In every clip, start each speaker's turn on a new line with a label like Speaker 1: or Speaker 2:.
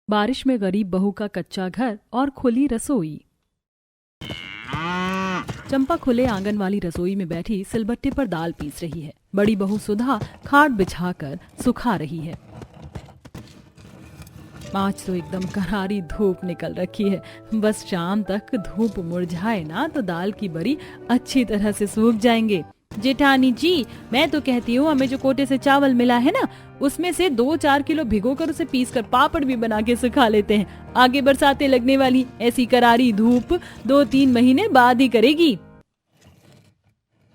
Speaker 1: बारिश में गरीब बहू का कच्चा घर और खुली रसोई। चंपा खुले आंगन वाली रसोई में बैठी सिलबट्टे पर दाल पीस रही है। बड़ी बहू सुधा खाट बिछाकर सुखा रही है। आज तो एकदम करारी धूप निकल रखी है। बस शाम तक धूप मुरझाए ना तो दाल की बरी अच्छी तरह से सूख जाएंगे। जेठानी जी, मैं तो कहती हूँ हमें जो कोटे से चावल मिला है ना, उसमें से 2-4 किलो भिगोकर उसे पीसकर पापड़ भी बना के सुखा लेते हैं। आगे बरसातें लगने वाली, ऐसी करारी धूप 2-3 महीने बाद ही करेगी।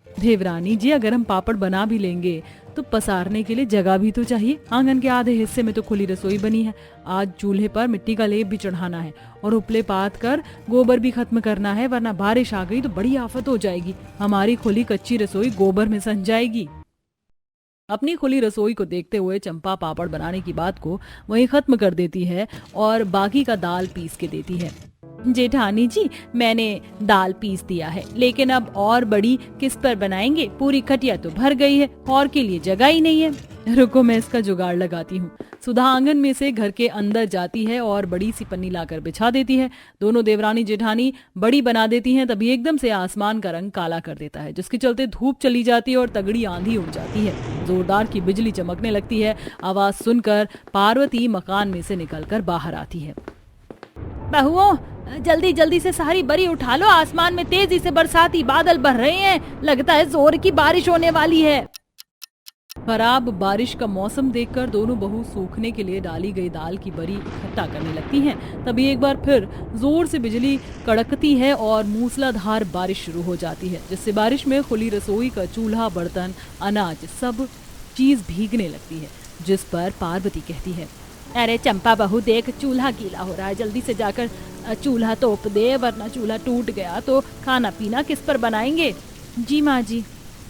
Speaker 1: देवरानी जी, अगर हम पापड़ बना भी लेंगे तो पसारने के लिए जगह भी तो चाहिए। आंगन के आधे हिस्से में तो खुली रसोई बनी है। आज चूल्हे पर मिट्टी का लेप भी चढ़ाना है और उपले पात कर गोबर भी खत्म करना है, वरना बारिश आ गई तो बड़ी आफत हो जाएगी। हमारी खुली कच्ची रसोई गोबर में सन जाएगी। अपनी खुली रसोई को देखते हुए चंपा पापड़ बनाने की बात को वहीं खत्म कर देती है और बाकी का दाल पीस के देती है। जेठानी जी, मैंने दाल पीस दिया है, लेकिन अब और बड़ी किस पर बनाएंगे? पूरी खटिया तो भर गई है और के लिए जगह ही नहीं है। रुको, मैं इसका जुगाड़ लगाती हूँ। सुधा आंगन में से घर के अंदर जाती है और बड़ी सी पन्नी लाकर बिछा देती है। दोनों देवरानी जेठानी बड़ी बना देती हैं, तभी एकदम से आसमान का रंग काला कर देता है, जिसके चलते धूप चली जाती है और तगड़ी आंधी उड़ जाती है। जोरदार की बिजली चमकने लगती है। आवाज सुनकर पार्वती मकान में से निकलकर बाहर आती है। बहुओं, जल्दी जल्दी से सारी बरी उठा लो, आसमान में तेजी से बरसाती बादल बन रहे हैं, लगता है जोर की बारिश होने वाली है। खराब बारिश का मौसम देखकर दोनों बहू सूखने के लिए डाली गई दाल की बरी इकट्ठा करने लगती हैं। तभी एक बार फिर जोर से बिजली कड़कती है और मूसलाधार बारिश शुरू हो जाती है, जिससे बारिश में खुली रसोई का चूल्हा, बर्तन, अनाज सब चीज भीगने लगती है। जिस पर पार्वती कहती है, अरे चंपा बहू देख, चूल्हा गीला हो रहा है, जल्दी से जाकर चूल्हा तोप दे, वरना चूल्हा टूट गया तो खाना पीना किस पर बनाएंगे? जी माँ जी।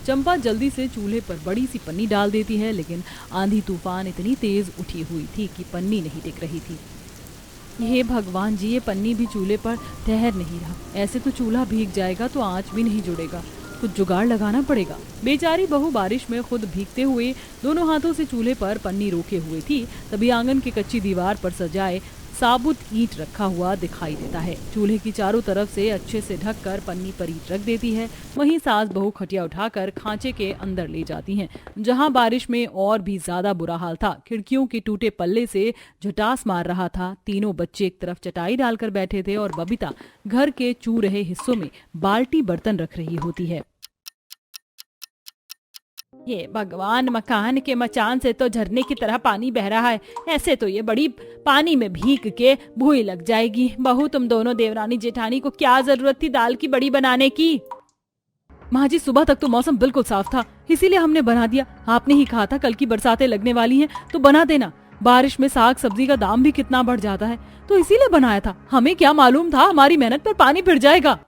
Speaker 1: चंपा जल्दी से चूल्हे पर बड़ी सी पन्नी डाल देती है, लेकिन आंधी तूफान इतनी तेज उठी हुई थी कि पन्नी नहीं टिक रही थी। हे भगवान जी, ये पन्नी भी चूल्हे पर ठहर नहीं रहा। ऐसे तो चूल्हा भीग जाएगा तो आंच भी नहीं जुड़ेगा। कुछ जुगाड़ लगाना पड़ेगा। बेचारी बहू बारिश में खुद भीगते हुए दोनों हाथों से चूल्हे पर पन्नी रोके हुए थी। तभी आंगन की कच्ची दीवार पर सजाए साबुत ईंट रखा हुआ दिखाई देता है। चूल्हे की चारों तरफ से अच्छे से ढककर पन्नी पर ईंट रख देती है। वहीं सास बहू खटिया उठाकर खांचे के अंदर ले जाती हैं, जहां बारिश में और भी ज्यादा बुरा हाल था। खिड़कियों के टूटे पल्ले से झटास मार रहा था। तीनों बच्चे एक तरफ चटाई डालकर बैठे थे और बबीता घर के चू रहे हिस्सों में बाल्टी बर्तन रख रही होती है। ये भगवान, मकान के मचान से तो झरने की तरह पानी बह रहा है। ऐसे तो ये बड़ी पानी में भीग के भूई लग जाएगी। बहू, तुम दोनों देवरानी जेठानी को क्या जरूरत थी दाल की बड़ी बनाने की? माँ जी, सुबह तक तो मौसम बिल्कुल साफ था, इसीलिए हमने बना दिया। आपने ही कहा था कल की बरसातें लगने वाली हैं, तो बना देना। बारिश में साग सब्जी का दाम भी कितना बढ़ जाता है, तो इसीलिए बनाया था। हमें क्या मालूम था हमारी मेहनत पर पानी फिर जाएगा।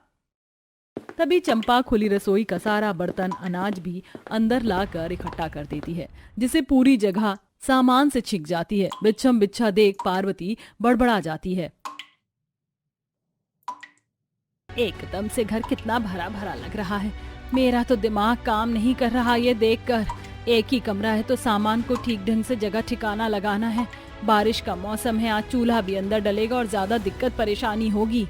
Speaker 1: तभी चंपा खुली रसोई का सारा बर्तन, अनाज भी अंदर लाकर इकट्ठा कर देती है, जिसे पूरी जगह सामान से छिक जाती है। बिच्छम बिच्छा देख पार्वती बड़बड़ा जाती है। एकदम से घर कितना भरा भरा लग रहा है। मेरा तो दिमाग काम नहीं कर रहा ये देखकर। एक ही कमरा है तो सामान को ठीक ढंग से जगह ठिकाना लगाना है। बारिश का मौसम है, आज चूल्हा भी अंदर डलेगा और ज्यादा दिक्कत परेशानी होगी।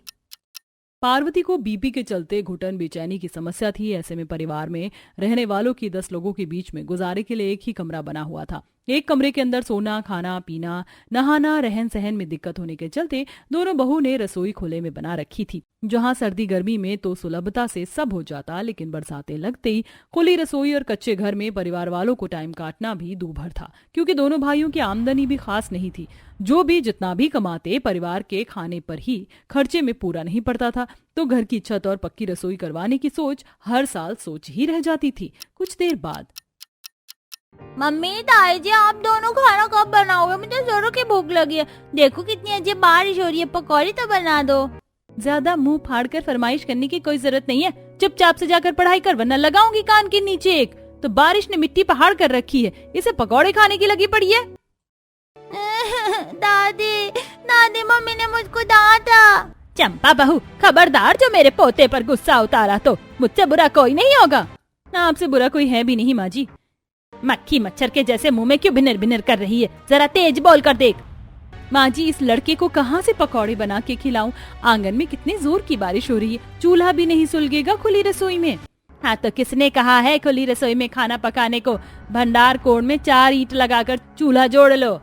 Speaker 1: पार्वती को बीपी के चलते घुटन बेचैनी की समस्या थी। ऐसे में परिवार में रहने वालों की 10 लोगों के बीच में गुजारे के लिए एक ही कमरा बना हुआ था। एक कमरे के अंदर सोना, खाना पीना, नहाना, रहन सहन में दिक्कत होने के चलते दोनों बहू ने रसोई खुले में बना रखी थी, जहां सर्दी गर्मी में तो सुलभता से सब हो जाता, लेकिन बरसातें लगते ही खुली रसोई और कच्चे घर में परिवार वालों को टाइम काटना भी दूभर था, क्योंकि दोनों भाइयों की आमदनी भी खास नहीं थी। जो भी जितना भी कमाते परिवार के खाने पर ही खर्चे में पूरा नहीं पड़ता था, तो घर की छत और पक्की रसोई करवाने की सोच हर साल सोच ही रह जाती थी। कुछ देर बाद,
Speaker 2: मम्मी, ताई जी, आप दोनों खाना कब बनाओगे? मुझे जोरों की भूख लगी है। देखो कितनी अजीब बारिश हो रही है, पकौड़ी तो बना दो।
Speaker 1: ज्यादा मुंह फाड़कर फरमाइश करने की कोई जरूरत नहीं है। चुपचाप से जाकर पढ़ाई कर, वरना लगाऊंगी कान के नीचे एक। तो बारिश ने मिट्टी पहाड़ कर रखी है, इसे पकौड़े खाने की लगी पड़ी है।
Speaker 2: दादी, दादी, मम्मी ने मुझको डांटा।
Speaker 1: चंपा बहू, खबरदार, जो मेरे पोते पर गुस्सा उतारा तो मुझसे बुरा कोई नहीं होगा। ना आपसे बुरा कोई है भी नहीं माँ जी। मक्खी मच्छर के जैसे मुंह में क्यों भिनर भिनर कर रही है? जरा तेज बोल कर देख। माँ जी, इस लड़के को कहाँ से पकौड़े बना के खिलाऊं? आंगन में कितने जोर की बारिश हो रही है, चूल्हा भी नहीं सुलगेगा खुली रसोई में। हाँ तो किसने कहा है खुली रसोई में खाना पकाने को? भंडार कोण में 4 ईंट लगाकर चूल्हा जोड़ लो।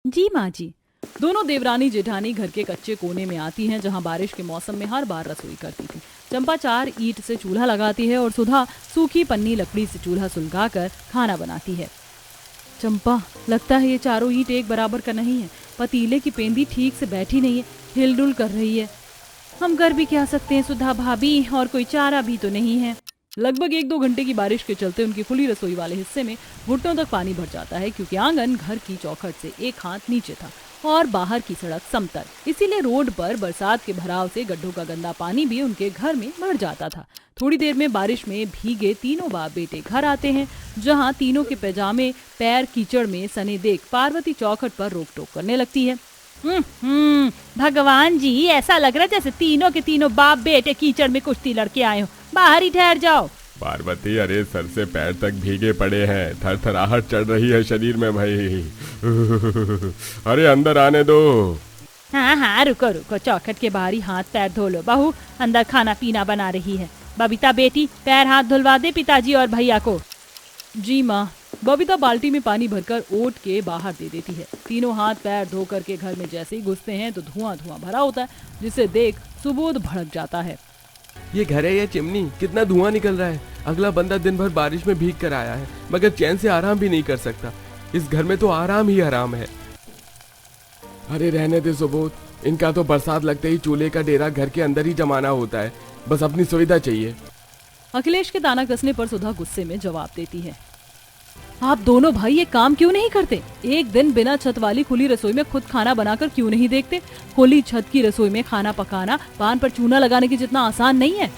Speaker 1: जी माँ जी। दोनों देवरानी जेठानी घर के कच्चे कोने में आती हैं, जहाँ बारिश के मौसम में हर बार रसोई करती थी। चंपा 4 ईंट से चूल्हा लगाती है और सुधा सूखी पन्नी लकड़ी से चूल्हा सुलगाकर खाना बनाती है। चंपा, लगता है ये चारों ईंट एक बराबर का नहीं है। पतीले की पेंदी ठीक से बैठी नहीं है, हिलडुल कर रही है। हम कर भी क्या सकते हैं सुधा भाभी, और कोई चारा भी तो नहीं है। लगभग 1-2 घंटे की बारिश के चलते उनकी खुली रसोई वाले हिस्से में घुटनों तक पानी भर जाता है, क्योंकि आंगन घर की चौखट से 1 हाथ नीचे था और बाहर की सड़क समतल। इसीलिए रोड पर बरसात के भराव से गड्ढों का गंदा पानी भी उनके घर में भर जाता था। थोड़ी देर में बारिश में भीगे तीनों बाप बेटे घर आते हैं, जहां तीनों के पैजामे पैर कीचड़ में सने देख पार्वती चौखट पर रोक टोक करने लगती है। भगवान जी, ऐसा लग रहा है जैसे तीनों के तीनों बाप बेटे कीचड़ में कुश्ती लड़के आए हो। बाहर ही ठहर जाओ।
Speaker 3: पार्वती, अरे सर से पैर तक भीगे पड़े हैं, थरथराहट चढ़ रही है शरीर में भाई। अरे अंदर आने दो।
Speaker 2: हाँ, रुको रुको, चौखट के बाहर ही हाथ पैर धो लो। बहू अंदर खाना पीना बना रही है। बबीता बेटी, पैर हाथ धुलवा दे पिताजी और भैया को।
Speaker 1: जी माँ। बबीता बाल्टी में पानी भरकर ओट के बाहर दे देती है। तीनों हाथ पैर धो करके घर में जैसे ही घुसते हैं तो धुआं भरा होता है, जिसे देख सुबोध भड़क जाता है।
Speaker 4: ये घर है या चिमनी? कितना धुआं निकल रहा है। अगला बंदा दिन भर बारिश में भीग कर आया है, मगर चैन से आराम भी नहीं कर सकता। इस घर में तो आराम ही आराम है। अरे रहने दे सुबोध, इनका तो बरसात लगते ही चूल्हे का डेरा घर के अंदर ही जमाना होता है। बस अपनी सुविधा चाहिए।
Speaker 1: अखिलेश के ताना कसने पर सुधा गुस्से में जवाब देती है, आप दोनों भाई ये काम क्यों नहीं करते? एक दिन बिना छत वाली खुली रसोई में खुद खाना बनाकर क्यों नहीं देखते? खुली छत की रसोई में खाना पकाना पान पर चूना लगाने की जितना आसान नहीं है।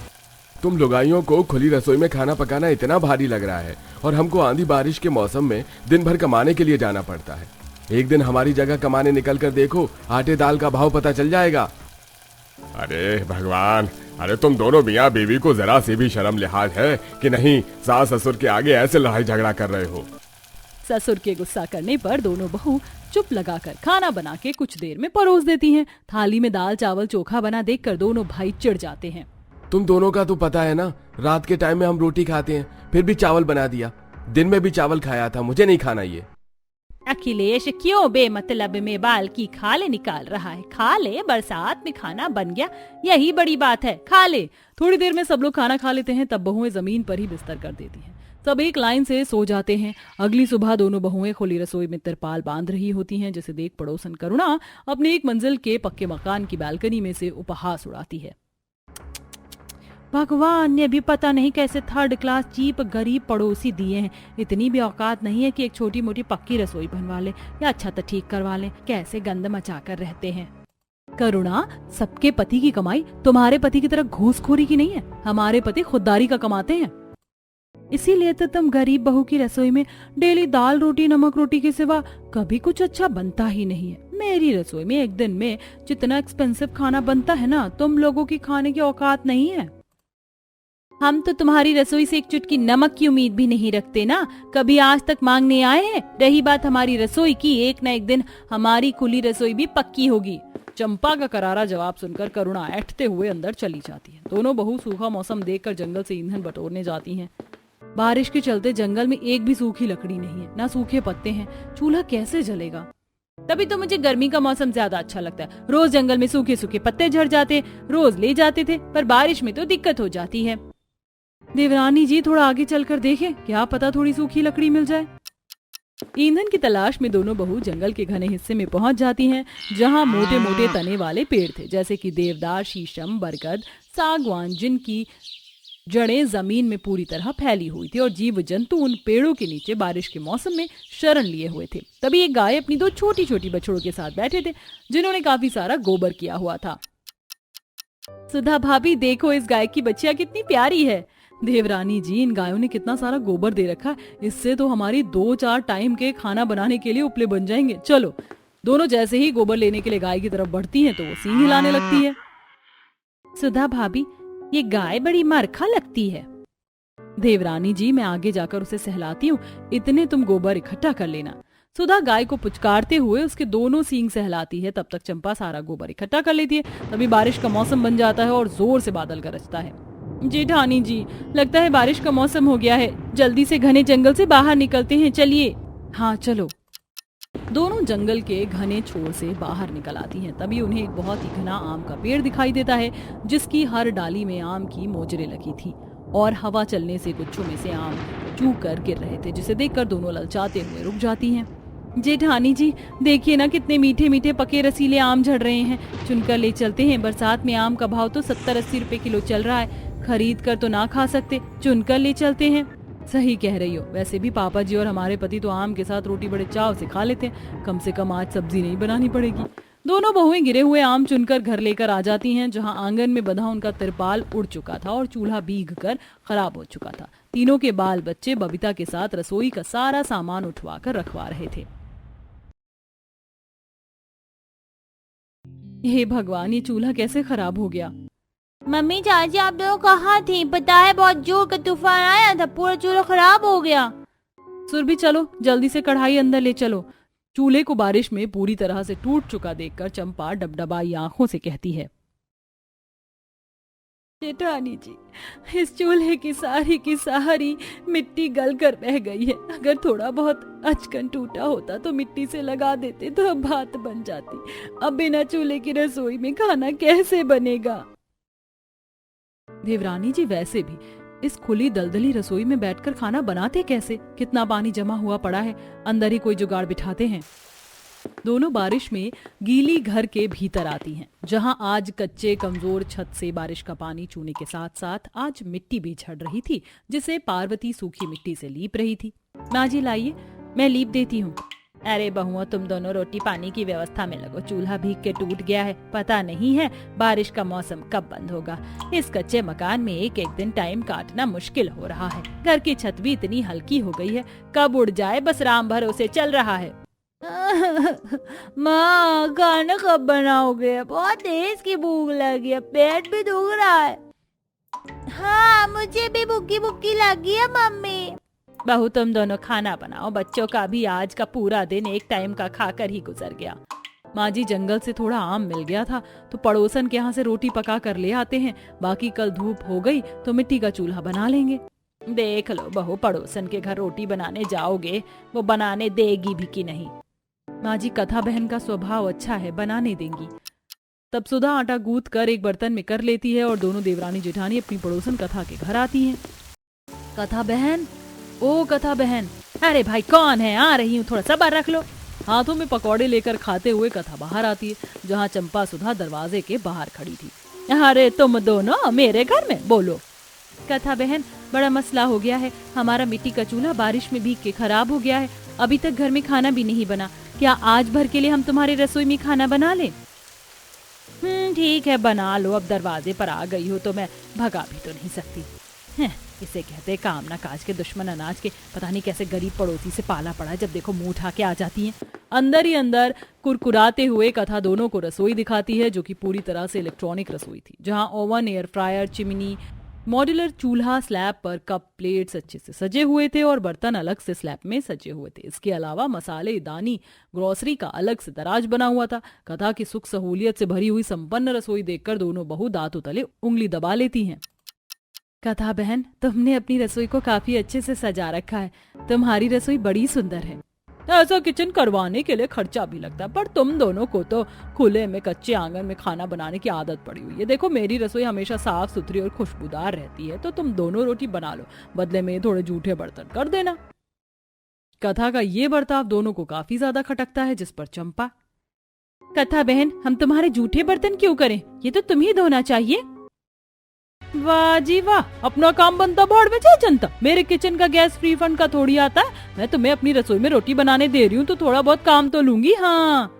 Speaker 4: तुम लुगाइयों को खुली रसोई में खाना पकाना इतना भारी लग रहा है, और हमको आंधी बारिश के मौसम में दिन भर कमाने के लिए जाना पड़ता है। एक दिन हमारी जगह कमाने निकल कर देखो, आटे दाल का भाव पता चल जाएगा।
Speaker 3: अरे भगवान, अरे तुम दोनों मियाँ बीवी को जरा सी भी शर्म लिहाज है कि नहीं? सास ससुर के आगे ऐसे लड़ाई झगड़ा कर रहे हो।
Speaker 1: ससुर के गुस्सा करने पर दोनों बहू चुप लगाकर खाना बना के कुछ देर में परोस देती हैं। थाली में दाल चावल चोखा बना देखकर दोनों भाई चिढ़ जाते हैं।
Speaker 4: तुम दोनों का तो पता है ना, रात के टाइम में हम रोटी खाते हैं, फिर भी चावल बना दिया। दिन में भी चावल खाया था, मुझे नहीं खाना ये।
Speaker 2: अखिलेश क्यों बेमतलब में बाल की खाले निकाल रहा है? खा ले, बरसात में खाना बन गया, यही बड़ी बात है, खा ले।
Speaker 1: थोड़ी देर में सब लोग खाना खा लेते हैं, तब बहुएं जमीन पर ही बिस्तर कर देती हैं। सब एक लाइन से सो जाते हैं। अगली सुबह दोनों बहुएं खुली रसोई में तिरपाल बांध रही होती हैं, जिसे देख पड़ोसन करुणा अपने 1 मंजिल के पक्के मकान की बालकनी में से उपहास उड़ाती है।
Speaker 2: भगवान ने भी पता नहीं कैसे 3rd क्लास चीप गरीब पड़ोसी दिए हैं। इतनी भी औकात नहीं है कि एक छोटी मोटी पक्की रसोई बनवा ले या छत ठीक करवा ले। कैसे गंद मचा कर रहते हैं।
Speaker 1: करुणा, सबके पति की कमाई तुम्हारे पति की तरह घूसखोरी की नहीं है। हमारे पति खुददारी का कमाते हैं।
Speaker 2: इसीलिए तो तुम गरीब बहू की रसोई में डेली दाल रोटी नमक रोटी के सिवा कभी कुछ अच्छा बनता ही नहीं है। मेरी रसोई में एक दिन में जितना एक्सपेंसिव खाना बनता है ना, तुम लोगों की खाने की औकात नहीं है। हम तो तुम्हारी रसोई से एक चुटकी नमक की उम्मीद भी नहीं रखते ना, कभी आज तक मांगने आए हैं। रही बात हमारी रसोई की, एक न एक दिन हमारी खुली रसोई भी पक्की होगी।
Speaker 1: चंपा का करारा जवाब सुनकर करुणा ऐठते हुए अंदर चली जाती है। दोनों बहू सूखा मौसम देखकर जंगल से ईंधन बटोरने जाती हैं। बारिश के चलते जंगल में एक भी सूखी लकड़ी नहीं है, ना सूखे पत्ते हैं। चूल्हा कैसे जलेगा?
Speaker 2: तभी तो मुझे गर्मी का मौसम ज्यादा अच्छा लगता है। रोज जंगल में सूखे सूखे पत्ते झड़ जाते, रोज ले जाते थे, पर बारिश में तो दिक्कत हो जाती है।
Speaker 1: देवरानी जी, थोड़ा आगे चलकर देखें, क्या पता थोड़ी सूखी लकड़ी मिल जाए। ईंधन की तलाश में दोनों बहू जंगल के घने हिस्से में पहुंच जाती हैं, जहां मोटे मोटे तने वाले पेड़ थे, जैसे कि देवदार, शीशम, बरगद, सागवान, जिनकी जड़ें जमीन में पूरी तरह फैली हुई थी और जीव जंतु उन पेड़ों के नीचे बारिश के मौसम में शरण लिए हुए थे। तभी एक गाय अपनी 2 छोटी छोटी बछड़ों के साथ बैठे थे, जिन्होंने काफी सारा गोबर किया हुआ था।
Speaker 2: सुधा भाभी, देखो इस गाय की बच्चिया कितनी प्यारी है।
Speaker 1: देवरानी जी, इन गायों ने कितना सारा गोबर दे रखा है, इससे तो हमारी 2-4 टाइम के खाना बनाने के लिए उपले बन जाएंगे। चलो। दोनों जैसे ही गोबर लेने के लिए गाय की तरफ बढ़ती हैं तो वो सींग हिलाने लगती है।
Speaker 2: सुधा भाभी, ये गाय बड़ी मरखा लगती है।
Speaker 1: देवरानी जी, मैं आगे जाकर उसे सहलाती हूँ, इतने तुम गोबर इकट्ठा कर लेना। सुधा गाय को पुचकारते हुए उसके दोनों सींग सहलाती है। तब तक चंपा सारा गोबर इकट्ठा कर लेती है। तभी बारिश का मौसम बन जाता है और जोर से बादल गरजता है। जेठानी जी, लगता है बारिश का मौसम हो गया है, जल्दी से घने जंगल से बाहर निकलते हैं, चलिए। हाँ चलो। दोनों जंगल के घने छोर से बाहर निकल आती हैं। तभी उन्हें एक बहुत ही घना आम का पेड़ दिखाई देता है, जिसकी हर डाली में आम की मोजरे लगी थी और हवा चलने से गुच्छों में से आम चूक कर गिर रहे थे, जिसे देखकर दोनों ललचाते हुए रुक जाती हैं। जेठानी जी, देखिए ना कितने मीठे मीठे पके रसीले आम झड़ रहे हैं, चुनकर ले चलते हैं। बरसात में आम का भाव तो 70-80 रुपए किलो चल रहा है, खरीद कर तो ना खा सकते, चुनकर ले चलते हैं। सही कह रही हो, वैसे भी पापा जी और हमारे पति तो आम के साथ रोटी बड़े चाव से खा लेते हैं, कम से कम आज सब्जी नहीं बनानी पड़ेगी। दोनों बहुएं गिरे हुए आम चुनकर घर लेकर आ जाती हैं, जहां आंगन में बंधा उनका तिरपाल उड़ चुका था और चूल्हा भीग कर खराब हो चुका था। तीनों के बाल बच्चे बबीता के साथ रसोई का सारा सामान उठवा कर रखवा रहे थे। हे भगवान, ये चूल्हा कैसे खराब हो गया।
Speaker 2: मम्मी चाची, आप दोनों कहाँ थी? पता है बहुत जोर का तूफान आया था, पूरा चूल्हा खराब हो गया।
Speaker 1: सुरभि, चलो जल्दी से कढ़ाई अंदर ले चलो। चूल्हे को बारिश में पूरी तरह से टूट चुका देखकर चंपा डबडबाई आंखों से कहती है, जेठानी जी, इस चूल्हे की सारी मिट्टी गल कर बह गई है। अगर थोड़ा बहुत अचकन टूटा होता तो मिट्टी से लगा देते तो अब बात बन जाती। अब बिना चूल्हे की रसोई में खाना कैसे बनेगा। देवरानी जी, वैसे भी इस खुली दलदली रसोई में बैठकर खाना बनाते कैसे? कितना पानी जमा हुआ पड़ा है, अंदर ही कोई जुगाड़ बिठाते हैं। दोनों बारिश में गीली घर के भीतर आती हैं, जहां आज कच्चे कमजोर छत से बारिश का पानी चूने के साथ साथ आज मिट्टी भी झड़ रही थी, जिसे पार्वती सूखी मिट्टी से लीप रही थी। माँ जी लाइए, मैं लीप देती हूँ। अरे बहुआ, तुम दोनों रोटी पानी की व्यवस्था में लगो, चूल्हा भीग के टूट गया है, पता नहीं है बारिश का मौसम कब बंद होगा। इस कच्चे मकान में एक एक दिन टाइम काटना मुश्किल हो रहा है। घर की छत भी इतनी हल्की हो गई है, कब उड़ जाए बस राम भरोसे चल रहा है।
Speaker 2: माँ, खाना कब बनाओगे? बहुत तेज की भूख लगी है, पेट भी दुख रहा है। हाँ, मुझे भी भूखी भूखी लगी है मम्मी।
Speaker 1: बहू, तुम दोनों खाना बनाओ, बच्चों का भी आज का पूरा दिन एक टाइम का खाकर ही गुजर गया। माँ जी, जंगल से थोड़ा आम मिल गया था तो पड़ोसन के यहाँ से रोटी पका कर ले आते हैं, बाकी कल धूप हो गई तो मिट्टी का चूल्हा बना लेंगे। देख लो बहू, पड़ोसन के घर रोटी बनाने जाओगे, वो बनाने देगी भी कि नहीं। माँ जी, कथा बहन का स्वभाव अच्छा है, बनाने देंगी। तब सुधा आटा गूंथ कर एक बर्तन में कर लेती है और दोनों देवरानी जेठानी अपनी पड़ोसन कथा के घर आती हैं। कथा बहन, ओ कथा बहन। अरे भाई, कौन है? आ रही हूँ, थोड़ा सब्र रख लो। हाथों में पकौड़े लेकर खाते हुए कथा बाहर आती है, जहाँ चंपा सुधा दरवाजे के बाहर खड़ी थी। अरे तुम दोनों मेरे घर में? बोलो। कथा बहन, बड़ा मसला हो गया है, हमारा मिट्टी का चूल्हा बारिश में भीग के खराब हो गया है, अभी तक घर में खाना भी नहीं बना। क्या आज भर के लिए हम तुम्हारी रसोई में खाना बना लें? ठीक है, बना लो। अब दरवाजे पर आ गई हो तो मैं भगा भी तो नहीं सकती। इसे कहते काम ना काज के दुश्मन अनाज के। पता नहीं कैसे गरीब पड़ोसी से पाला पड़ा है, जब देखो मुंह उठा के आ जाती हैं। अंदर ही अंदर कुरकुराते हुए कथा दोनों को रसोई दिखाती है, जो कि पूरी तरह से इलेक्ट्रॉनिक रसोई थी, जहां oven, air fryer, chimney, modular चूल्हा, स्लैब पर कप प्लेट्स अच्छे से सजे हुए थे और बर्तन अलग से स्लैब में सजे हुए थे। इसके अलावा मसाले, दानी, ग्रोसरी का अलग से दराज बना हुआ था। कथा की सुख सहूलियत से भरी हुई संपन्न रसोई देखकर दोनों बहू दांतों तले उंगली दबा लेती हैं। कथा बहन, तुमने अपनी रसोई को काफी अच्छे से सजा रखा है, तुम्हारी रसोई बड़ी सुंदर है। ऐसा किचन करवाने के लिए खर्चा भी लगता है, पर तुम दोनों को तो खुले में कच्चे आंगन में खाना बनाने की आदत पड़ी हुई है। देखो, मेरी रसोई हमेशा साफ सुथरी और खुशबूदार रहती है, तो तुम दोनों रोटी बना लो, बदले में थोड़े जूठे बर्तन कर देना। कथा का ये बर्ताव दोनों को काफी ज्यादा खटकता है, जिस पर चंपा, कथा बहन, हम तुम्हारे जूठे बर्तन क्यों करें, ये तो तुम्हें धोना चाहिए। वाह जी वाह, अपना काम बनता भाड़ में जा जनता। मेरे किचन का गैस फ्री फंड का थोड़ी आता है। मैं तुम्हें अपनी रसोई में रोटी बनाने दे रही हूँ तो थोड़ा बहुत काम तो लूंगी। हाँ,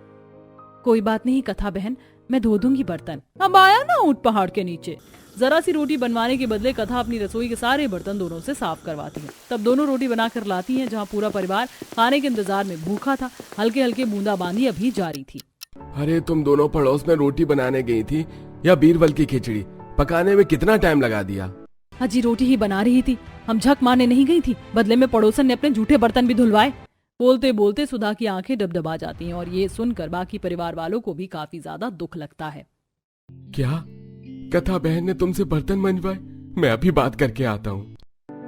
Speaker 1: कोई बात नहीं कथा बहन, मैं धो दूंगी बर्तन। अब आया ना ऊंट पहाड़ के नीचे। जरा सी रोटी बनवाने के बदले कथा अपनी रसोई के सारे बर्तन दोनों से साफ करवाती है। तब दोनों रोटी बनाकर लाती हैं, जहाँ पूरा परिवार खाने के इंतजार में भूखा था। हल्के हल्के बूंदाबांदी अभी जारी थी।
Speaker 4: अरे तुम दोनों पड़ोस में रोटी बनाने गई थी या बीरबल की खिचड़ी? पकाने में कितना टाइम लगा दिया?
Speaker 1: अजी रोटी ही बना रही थी, हम झक मारने नहीं गई थी। बदले में पड़ोसन ने अपने जूठे बर्तन भी धुलवाए। बोलते बोलते सुधा की आंखें डबडबा जाती हैं और ये सुनकर बाकी परिवार वालों को भी काफी ज्यादा दुख लगता है।
Speaker 4: क्या कथा बहन ने तुमसे बर्तन मंजवाए? मैं अभी बात करके आता हूँ।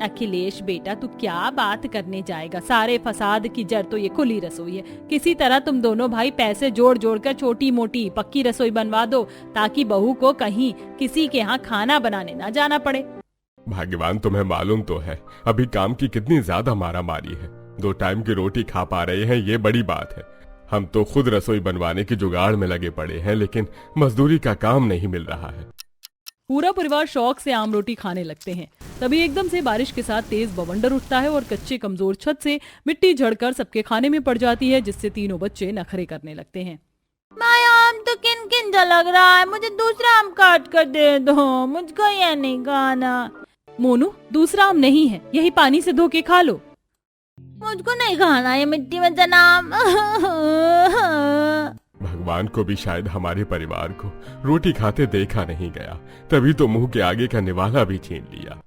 Speaker 2: अखिलेश बेटा, तू क्या बात करने जाएगा? सारे फसाद की जड़ तो ये खुली रसोई है। किसी तरह तुम दोनों भाई पैसे जोड़ जोड़ कर छोटी मोटी पक्की रसोई बनवा दो, ताकि बहू को कहीं किसी के यहाँ खाना बनाने ना जाना पड़े।
Speaker 3: भाग्यवान, तुम्हें मालूम तो है अभी काम की कितनी ज्यादा मारामारी है। 2 टाइम की रोटी खा पा रहे हैं, ये बड़ी बात है। हम तो खुद रसोई बनवाने की जुगाड़ में लगे पड़े हैं, लेकिन मजदूरी का काम नहीं मिल रहा है।
Speaker 1: पूरा परिवार शौक से आम रोटी खाने लगते हैं। तभी एकदम से बारिश के साथ तेज बवंडर उठता है और कच्चे कमजोर छत से मिट्टी झड़कर सबके खाने में पड़ जाती है, जिससे तीनों बच्चे नखरे करने लगते हैं।
Speaker 2: माया, आम तो किन किन सा लग रहा है, मुझे दूसरा आम काट कर दे दो, मुझको यह नहीं खाना।
Speaker 1: मोनू, दूसरा आम नहीं है, यही पानी से धो के खा लो।
Speaker 2: मुझको नहीं खाना ये मिट्टी में तना आम।
Speaker 3: भगवान को भी शायद हमारे परिवार को रोटी खाते देखा नहीं गया, तभी तो मुंह के आगे का निवाला भी छीन लिया।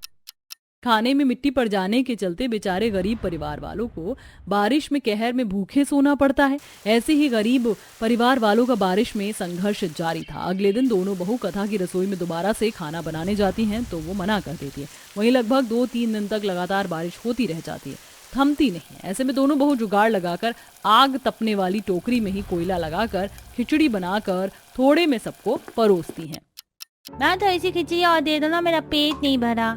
Speaker 1: खाने में मिट्टी पड़ जाने के चलते बेचारे गरीब परिवार वालों को बारिश में कहर में भूखे सोना पड़ता है। ऐसे ही गरीब परिवार वालों का बारिश में संघर्ष जारी था। अगले दिन दोनों बहू कथा की रसोई में दोबारा से खाना बनाने जाती हैं तो वो मना कर देती है। वहीं लगभग 2-3 दिन तक लगातार बारिश होती रह जाती है, थमती नहीं। ऐसे में दोनों बहू जुगाड़ लगाकर आग तपने वाली टोकरी में ही कोयला लगाकर खिचड़ी बनाकर थोड़े में सबको परोसती हैं।
Speaker 2: मैं तो ऐसी खिचड़ी और दे दो ना, मेरा पेट नहीं भरा।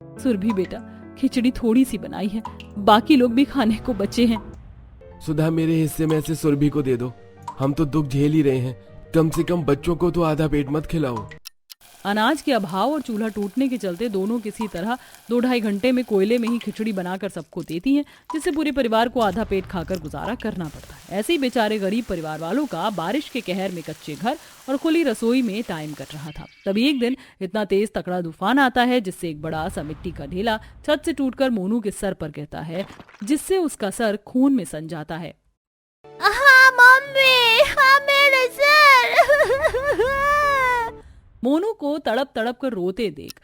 Speaker 1: सुरभि बेटा, खिचड़ी थोड़ी सी बनाई है, बाकी लोग भी खाने को बचे हैं।
Speaker 4: सुधा, मेरे हिस्से में से सुरभि को दे दो। हम तो दुख झेल ही रहे हैं, कम से कम बच्चों को तो आधा पेट मत खिलाओ।
Speaker 1: अनाज के अभाव और चूल्हा टूटने के चलते दोनों किसी तरह 2-2.5 घंटे में कोयले में ही खिचड़ी बनाकर सबको देती हैं, जिससे पूरे परिवार को आधा पेट खाकर गुजारा करना पड़ता है। ऐसे ही बेचारे गरीब परिवार वालों का बारिश के कहर में कच्चे घर और खुली रसोई में टाइम कट रहा था। तभी एक दिन इतना तेज तकड़ा तूफान आता है, जिससे एक बड़ा सा मिट्टी का ढेला छत से टूटकर मोनू के सर पर गिरता है, जिससे उसका सर खून में सन जाता है।
Speaker 2: मम्मी, मेरे सर।
Speaker 1: मोनू को तड़प तड़प कर रोते देख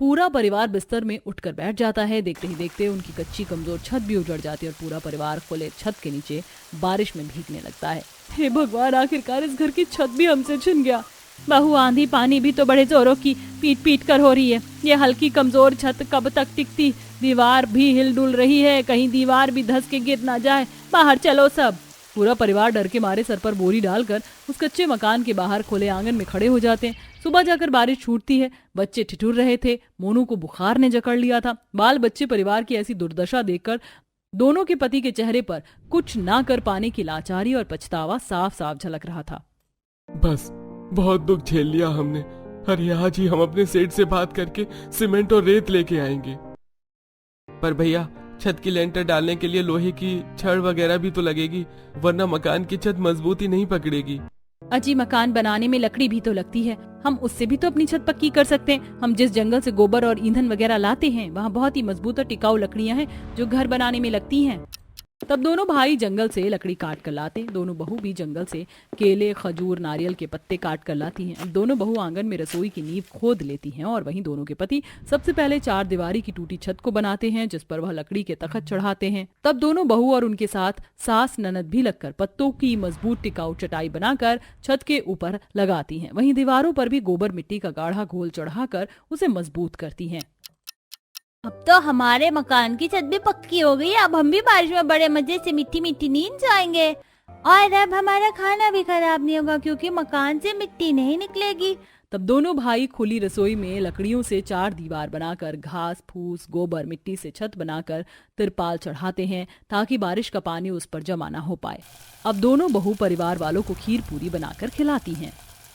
Speaker 1: पूरा परिवार बिस्तर में उठकर बैठ जाता है। देखते ही देखते उनकी कच्ची कमजोर छत भी उजड़ जाती है और पूरा परिवार खुले छत के नीचे बारिश में भीगने लगता है। हे भगवान, आखिरकार इस घर की छत भी हमसे छिन गया।
Speaker 2: बहू, आंधी पानी भी तो बड़े जोरों की पीट पीट कर हो रही है। ये हल्की कमजोर छत कब तक टिकती? दीवार भी हिलडुल रही है, कहीं दीवार भी धस के गिर ना जाए। बाहर चलो सब।
Speaker 1: पूरा परिवार डर के मारे सर पर बोरी डालकर उस कच्चे मकान के बाहर खुले आंगन में खड़े हो जाते हैं। सुबह जाकर बारिश छूटती है। बच्चे ठिठुर रहे थे, मोनू को बुखार ने जकड़ लिया था। बाल बच्चे परिवार की ऐसी दुर्दशा देखकर दोनों के पति के चेहरे पर कुछ ना कर पाने की लाचारी और पछतावा साफ साफ झलक रहा था।
Speaker 4: बस, बहुत दुख झेल लिया हमने। अरे आज ही हम अपने सेठ से बात करके सीमेंट और रेत लेके आएंगे। पर भैया, छत की लेंटर डालने के लिए लोहे की छड़ वगैरह भी तो लगेगी, वरना मकान की छत मजबूती नहीं पकड़ेगी।
Speaker 2: अजी, मकान बनाने में लकड़ी भी तो लगती है, हम उससे भी तो अपनी छत पक्की कर सकते हैं। हम जिस जंगल से गोबर और ईंधन वगैरह लाते हैं, वहाँ बहुत ही मजबूत और टिकाऊ लकड़ियाँ हैं जो घर बनाने में लगती हैं। तब दोनों भाई जंगल से लकड़ी काट कर लाते। दोनों बहू भी जंगल से केले, खजूर, नारियल के पत्ते काट कर लाती हैं। अब दोनों बहू आंगन में रसोई की नींव खोद लेती हैं और वहीं दोनों के पति सबसे पहले 4 दीवारी की टूटी छत को बनाते हैं, जिस पर वह लकड़ी के तख्त चढ़ाते हैं। तब दोनों बहू और उनके साथ सास ननद भी लगकर पत्तों की मजबूत टिकाऊ चटाई बनाकर छत के ऊपर लगाती हैं। वहीं दीवारों पर भी गोबर मिट्टी का गाढ़ा घोल चढ़ाकर उसे मजबूत करती हैं। अब तो हमारे मकान की छत भी पक्की हो गई। अब हम भी बारिश में बड़े मजे से मीठी मीठी नींद जाएंगे और अब हमारा खाना भी खराब नहीं होगा, क्योंकि मकान से मिट्टी नहीं निकलेगी।
Speaker 1: तब दोनों भाई खुली रसोई में लकड़ियों से 4 दीवार बनाकर घास फूस गोबर मिट्टी से छत बनाकर तिरपाल चढ़ाते हैं, ताकि बारिश का पानी उस पर जमा ना हो पाए। अब दोनों बहू परिवार वालों को खीर पूरी बनाकर खिलाती हैं।